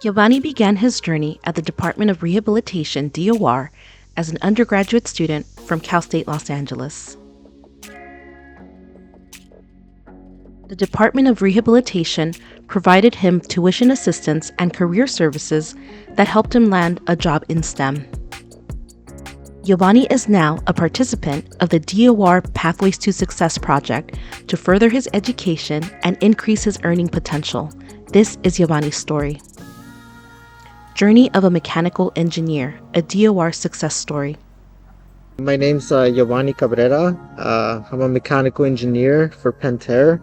Yobany began his journey at the Department of Rehabilitation DOR as an undergraduate student from Cal State Los Angeles. The Department of Rehabilitation provided him tuition assistance and career services that helped him land a job in STEM. Yobany is now a participant of the DOR Pathways to Success project to further his education and increase his earning potential. This is Yobany's story. Journey of a Mechanical Engineer, a DOR success story. My name's Yobany Cabrera. I'm a mechanical engineer for Pentair.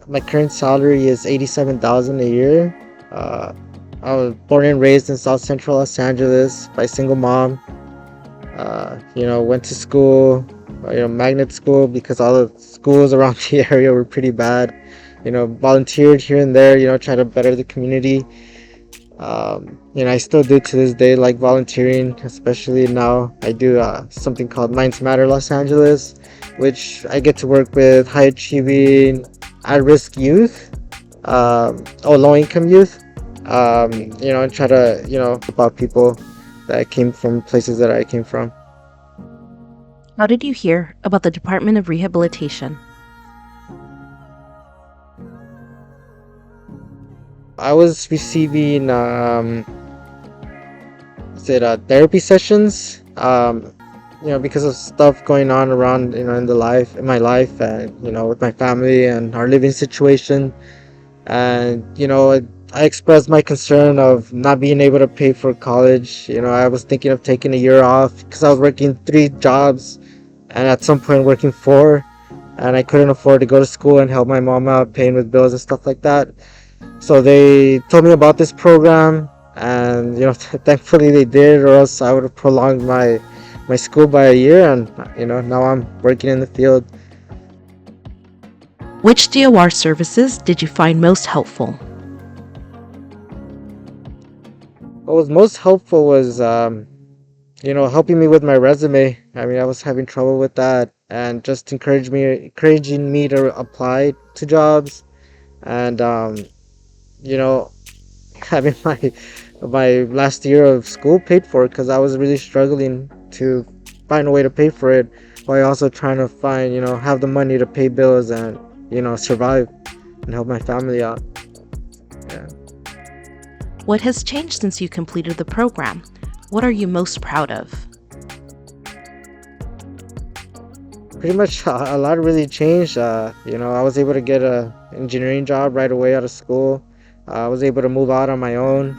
My current salary is $87,000 a year. I was born and raised in South Central Los Angeles by a single mom. Went to school, magnet school, because all the schools around the area were pretty bad. Volunteered here and there, try to better the community. I still do to this day, like volunteering, especially now. I do something called Minds Matter Los Angeles, which I get to work with high achieving, at-risk youth, low-income youth, and try to, about people that came from places that I came from. How did you hear about the Department of Rehabilitation? I was receiving therapy sessions, because of stuff going on around, in my life, and with my family and our living situation. And I expressed my concern of not being able to pay for college. I was thinking of taking a year off because I was working 3 jobs and at some point working 4, and I couldn't afford to go to school and help my mom out paying with bills and stuff like that. So they told me about this program, and thankfully they did, or else I would have prolonged my school by a year, and now I'm working in the field. Which DOR services did you find most helpful? What was most helpful was helping me with my resume. I was having trouble with that, and just encouraging me to apply to jobs, and having my last year of school paid for, because I was really struggling to find a way to pay for it, while also trying to find, have the money to pay bills and, survive and help my family out. Yeah. What has changed since you completed the program? What are you most proud of? Pretty much a lot really changed. I was able to get an engineering job right away out of school. I was able to move out on my own,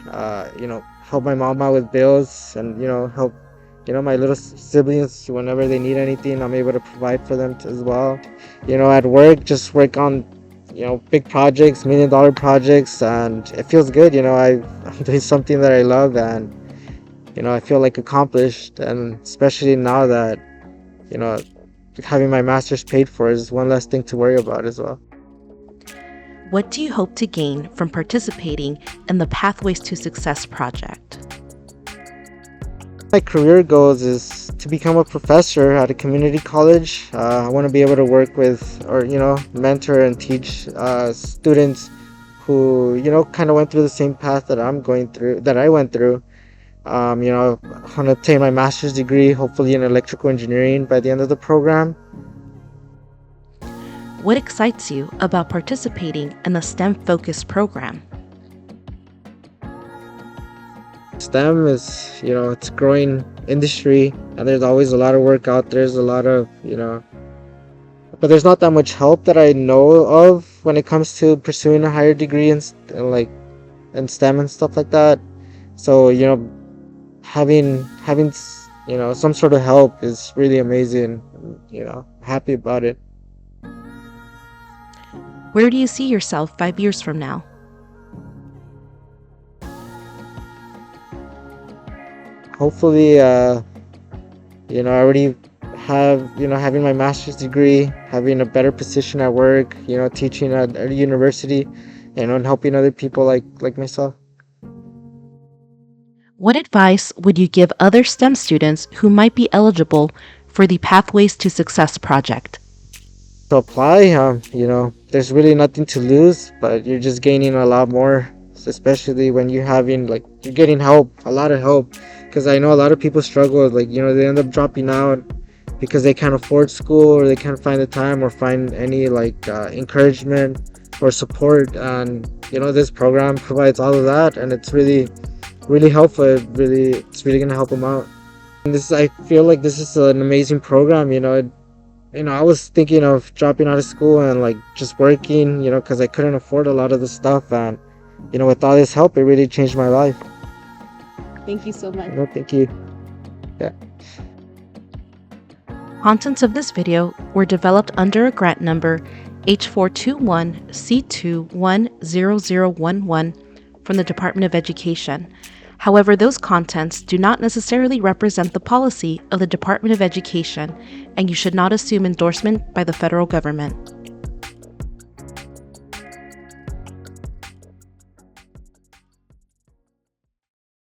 help my mom out with bills, and, help, my little siblings whenever they need anything. I'm able to provide for them as well. At work, just work on, big projects, $1 million projects, and it feels good. I'm doing something that I love, and, I feel like accomplished, and especially now that, having my master's paid for is one less thing to worry about as well. What do you hope to gain from participating in the Pathways to Success project? My career goals is to become a professor at a community college. I want to be able to work with, or mentor and teach students who kind of went through the same path that I went through. I want to obtain my master's degree, hopefully in electrical engineering, by the end of the program. What excites you about participating in the STEM-focused program? STEM is, it's a growing industry, and there's always a lot of work out there. There's a lot of, but there's not that much help that I know of when it comes to pursuing a higher degree in STEM and stuff like that. So, having some sort of help is really amazing. Happy about it. Where do you see yourself 5 years from now? Hopefully, I already have, having my master's degree, having a better position at work, teaching at a university, and helping other people like myself. What advice would you give other STEM students who might be eligible for the Pathways to Success project? To apply, there's really nothing to lose, but you're just gaining a lot more especially when you're getting help, a lot of help. Because I know a lot of people struggle, they end up dropping out because they can't afford school, or they can't find the time or find any encouragement or support. And this program provides all of that, and it's really, really helpful. It's really gonna help them out. And I feel like this is an amazing program. I was thinking of dropping out of school and just working, because I couldn't afford a lot of the stuff. And with all this help, it really changed my life. Thank you so much. No, thank you. Yeah. Contents of this video were developed under a grant number H421C210011 from the Department of Education. However, those contents do not necessarily represent the policy of the Department of Education, and you should not assume endorsement by the federal government.